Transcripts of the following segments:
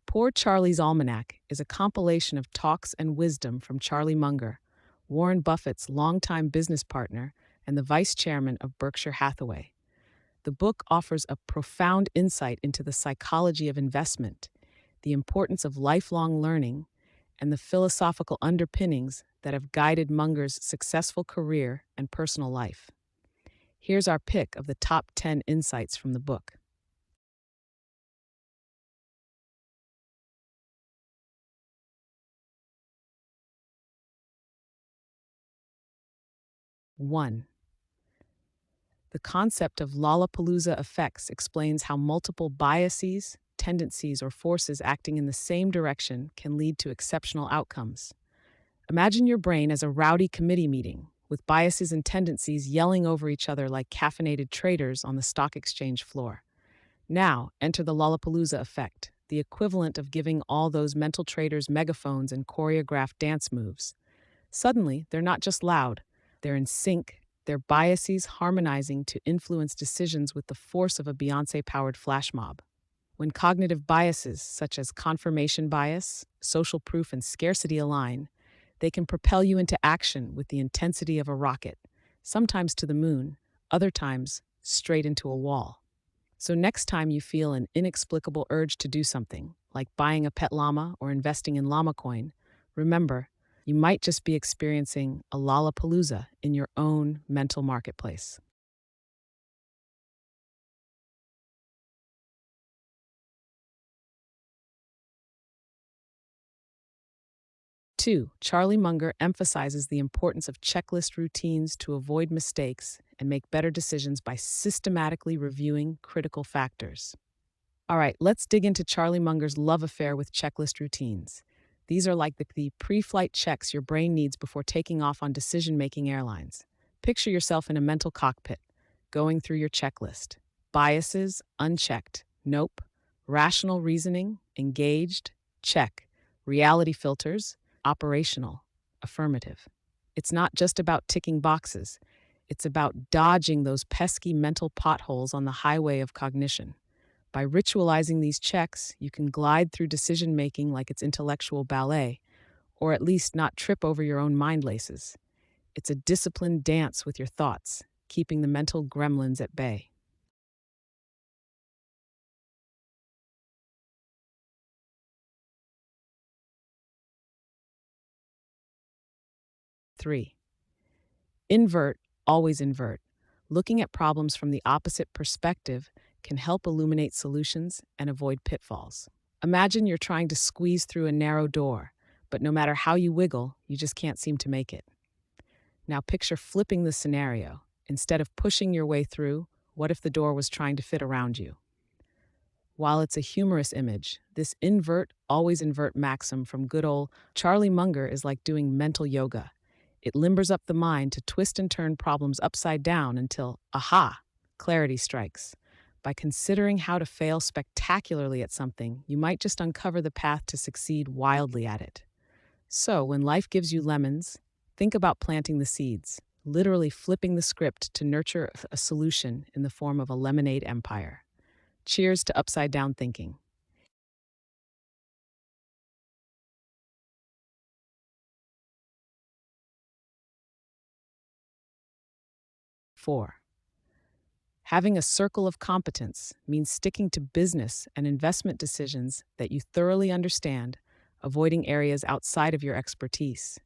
Poor Charlie's Almanack is a compilation of talks and wisdom from Charlie Munger, Warren Buffett's longtime business partner and the vice chairman of Berkshire Hathaway. The book offers a profound insight into the psychology of investment, the importance of lifelong learning, and the philosophical underpinnings that have guided Munger's successful career and personal life. Here's our pick of the top 10 insights from the book. 1. The concept of Lollapalooza effects explains how multiple biases, tendencies, or forces acting in the same direction can lead to exceptional outcomes. Imagine your brain as a rowdy committee meeting, with biases and tendencies yelling over each other like caffeinated traders on the stock exchange floor. Now, enter the Lollapalooza effect, the equivalent of giving all those mental traders megaphones and choreographed dance moves. Suddenly, they're not just loud, they're in sync, their biases harmonizing to influence decisions with the force of a Beyoncé-powered flash mob. When cognitive biases, such as confirmation bias, social proof, and scarcity align, they can propel you into action with the intensity of a rocket, sometimes to the moon, other times straight into a wall. So next time you feel an inexplicable urge to do something, like buying a pet llama or investing in llama coin, remember, you might just be experiencing a Lollapalooza in your own mental marketplace. 2. Charlie Munger emphasizes the importance of checklist routines to avoid mistakes and make better decisions by systematically reviewing critical factors. All right, let's dig into Charlie Munger's love affair with checklist routines. These are like the pre-flight checks your brain needs before taking off on decision-making airlines. Picture yourself in a mental cockpit, going through your checklist. Biases, unchecked. Nope. Rational reasoning, engaged. Check. Reality filters, operational. Affirmative. It's not just about ticking boxes. It's about dodging those pesky mental potholes on the highway of cognition. By ritualizing these checks, you can glide through decision making like it's intellectual ballet, or at least not trip over your own mind laces. It's a disciplined dance with your thoughts, keeping the mental gremlins at bay. 3. Invert, always invert. Looking at problems from the opposite perspective can help illuminate solutions and avoid pitfalls. Imagine you're trying to squeeze through a narrow door, but no matter how you wiggle, you just can't seem to make it. Now picture flipping the scenario. Instead of pushing your way through, what if the door was trying to fit around you? While it's a humorous image, this invert, always invert maxim from good old Charlie Munger is like doing mental yoga. It limbers up the mind to twist and turn problems upside down until, aha, clarity strikes. By considering how to fail spectacularly at something, you might just uncover the path to succeed wildly at it. So, when life gives you lemons, think about planting the seeds, literally flipping the script to nurture a solution in the form of a lemonade empire. Cheers to upside down thinking. 4. Having a circle of competence means sticking to business and investment decisions that you thoroughly understand, avoiding areas outside of your expertise.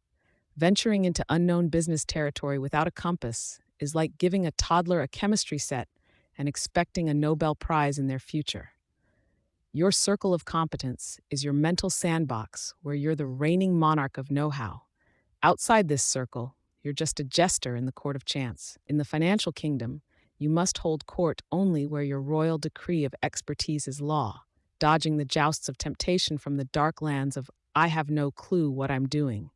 Venturing into unknown business territory without a compass is like giving a toddler a chemistry set and expecting a Nobel Prize in their future. Your circle of competence is your mental sandbox where you're the reigning monarch of know-how. Outside this circle, you're just a jester in the court of chance. In the financial kingdom, you must hold court only where your royal decree of expertise is law, dodging the jousts of temptation from the dark lands of I have no clue what I'm doing.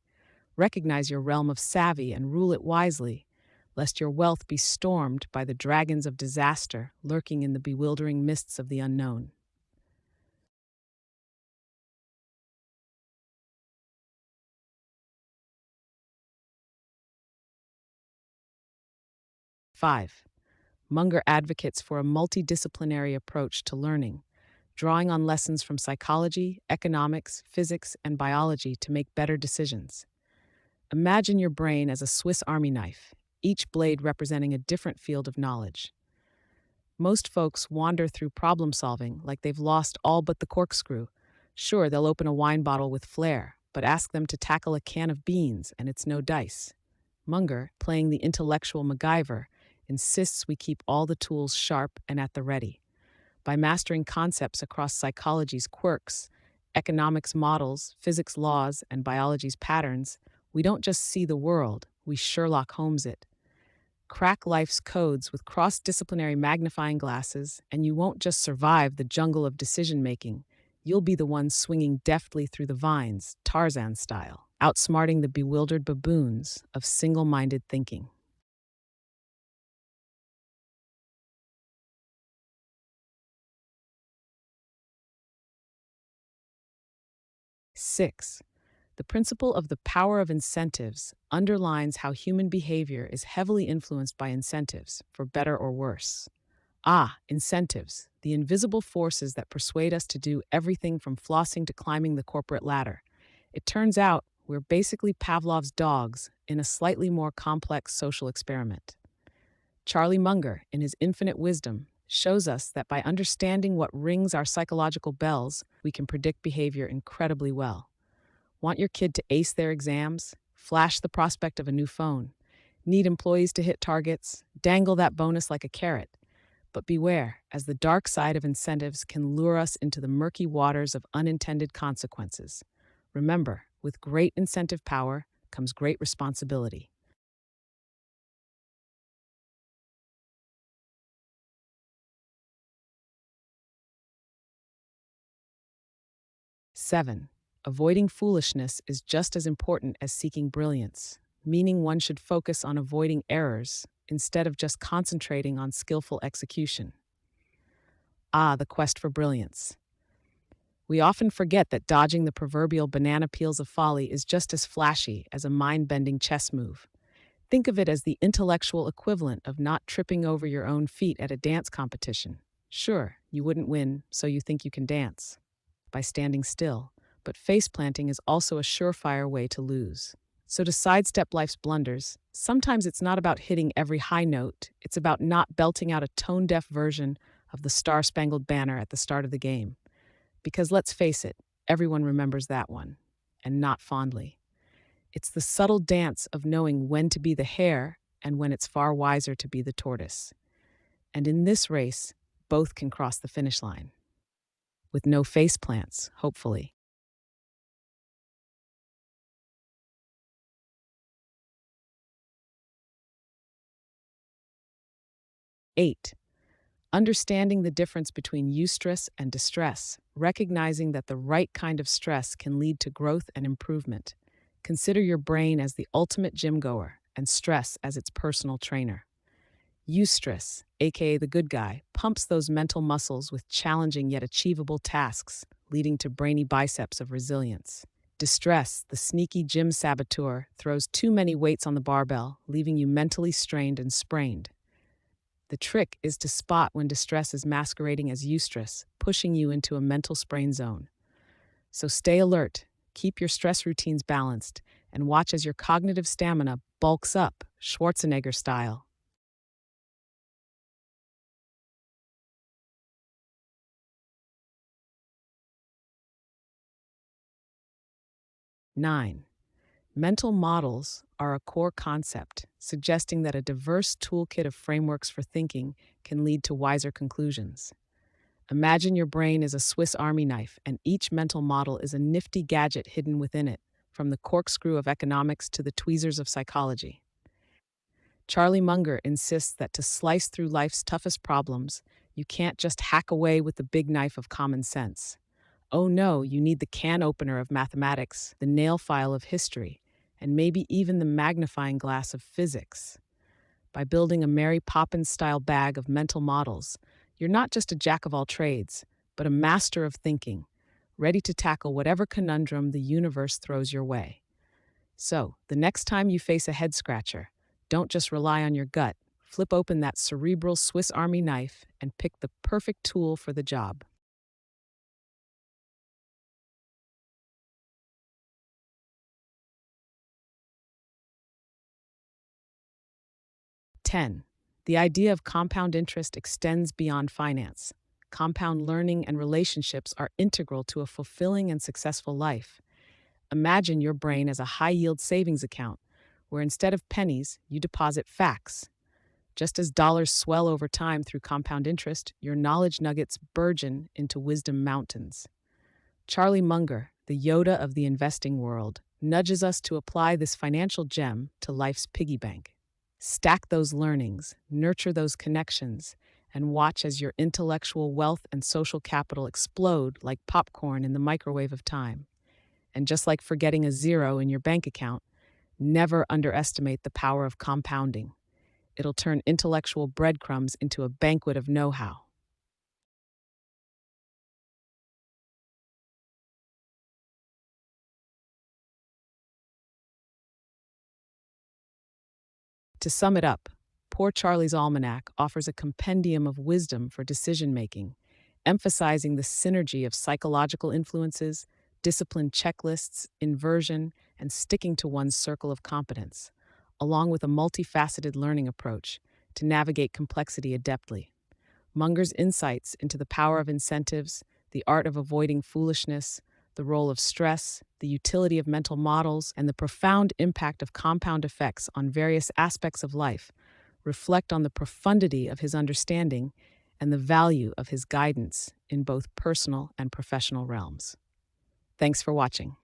Recognize your realm of savvy and rule it wisely, lest your wealth be stormed by the dragons of disaster lurking in the bewildering mists of the unknown. 5. Munger advocates for a multidisciplinary approach to learning. drawing on lessons from psychology, economics, physics, and biology to make better decisions. Imagine your brain as a Swiss Army knife, each blade representing a different field of knowledge. Most folks wander through problem solving like they've lost all but the corkscrew. Sure, they'll open a wine bottle with flair, but ask them to tackle a can of beans and it's no dice. Munger, playing the intellectual MacGyver, insists we keep all the tools sharp and at the ready. By mastering concepts across psychology's quirks, economics models, physics laws, and biology's patterns, we don't just see the world, we Sherlock Holmes it. Crack life's codes with cross-disciplinary magnifying glasses, and you won't just survive the jungle of decision-making, you'll be the one swinging deftly through the vines, Tarzan style, outsmarting the bewildered baboons of single-minded thinking. 6. The principle of the power of incentives underlines how human behavior is heavily influenced by incentives, for better or worse. Incentives, the invisible forces that persuade us to do everything from flossing to climbing the corporate ladder. It turns out we're basically Pavlov's dogs in a slightly more complex social experiment. Charlie Munger, in his infinite wisdom, shows us that by understanding what rings our psychological bells, we can predict behavior incredibly well. Want your kid to ace their exams? Flash the prospect of a new phone. Need employees to hit targets? Dangle that bonus like a carrot. But beware, as the dark side of incentives can lure us into the murky waters of unintended consequences. Remember, with great incentive power comes great responsibility. 7. Avoiding foolishness is just as important as seeking brilliance, meaning one should focus on avoiding errors instead of just concentrating on skillful execution. The quest for brilliance. We often forget that dodging the proverbial banana peels of folly is just as flashy as a mind-bending chess move. Think of it as the intellectual equivalent of not tripping over your own feet at a dance competition. Sure, you wouldn't win, so you think you can dance by standing still, but face planting is also a surefire way to lose. So to sidestep life's blunders, sometimes it's not about hitting every high note, it's about not belting out a tone-deaf version of the Star-Spangled Banner at the start of the game. Because let's face it, everyone remembers that one, and not fondly. It's the subtle dance of knowing when to be the hare and when it's far wiser to be the tortoise. And in this race, both can cross the finish line. With no face plants, hopefully. 8. Understanding the difference between eustress and distress, recognizing that the right kind of stress can lead to growth and improvement. Consider your brain as the ultimate gym goer and stress as its personal trainer. Eustress, aka the good guy, pumps those mental muscles with challenging yet achievable tasks, leading to brainy biceps of resilience. Distress, the sneaky gym saboteur, throws too many weights on the barbell, leaving you mentally strained and sprained. The trick is to spot when distress is masquerading as eustress, pushing you into a mental sprain zone. So stay alert, keep your stress routines balanced, and watch as your cognitive stamina bulks up, Schwarzenegger style. 9. Mental models are a core concept, suggesting that a diverse toolkit of frameworks for thinking can lead to wiser conclusions. Imagine your brain is a Swiss Army knife, and each mental model is a nifty gadget hidden within it, from the corkscrew of economics to the tweezers of psychology. Charlie Munger insists that to slice through life's toughest problems, you can't just hack away with the big knife of common sense. Oh no, you need the can opener of mathematics, the nail file of history, and maybe even the magnifying glass of physics. By building a Mary Poppins-style bag of mental models, you're not just a jack of all trades, but a master of thinking, ready to tackle whatever conundrum the universe throws your way. So, the next time you face a head-scratcher, don't just rely on your gut. Flip open that cerebral Swiss Army knife and pick the perfect tool for the job. 10. The idea of compound interest extends beyond finance. Compound learning and relationships are integral to a fulfilling and successful life. Imagine your brain as a high yield savings account, where instead of pennies, you deposit facts. Just as dollars swell over time through compound interest, your knowledge nuggets burgeon into wisdom mountains. Charlie Munger, the Yoda of the investing world, nudges us to apply this financial gem to life's piggy bank. Stack those learnings, nurture those connections, and watch as your intellectual wealth and social capital explode like popcorn in the microwave of time. And just like forgetting a zero in your bank account, never underestimate the power of compounding. It'll turn intellectual breadcrumbs into a banquet of know-how. To sum it up, Poor Charlie's Almanack offers a compendium of wisdom for decision-making, emphasizing the synergy of psychological influences, disciplined checklists, inversion, and sticking to one's circle of competence, along with a multifaceted learning approach to navigate complexity adeptly. Munger's insights into the power of incentives, the art of avoiding foolishness, the role of stress, the utility of mental models, and the profound impact of compound effects on various aspects of life reflect on the profundity of his understanding and the value of his guidance in both personal and professional realms. Thanks for watching.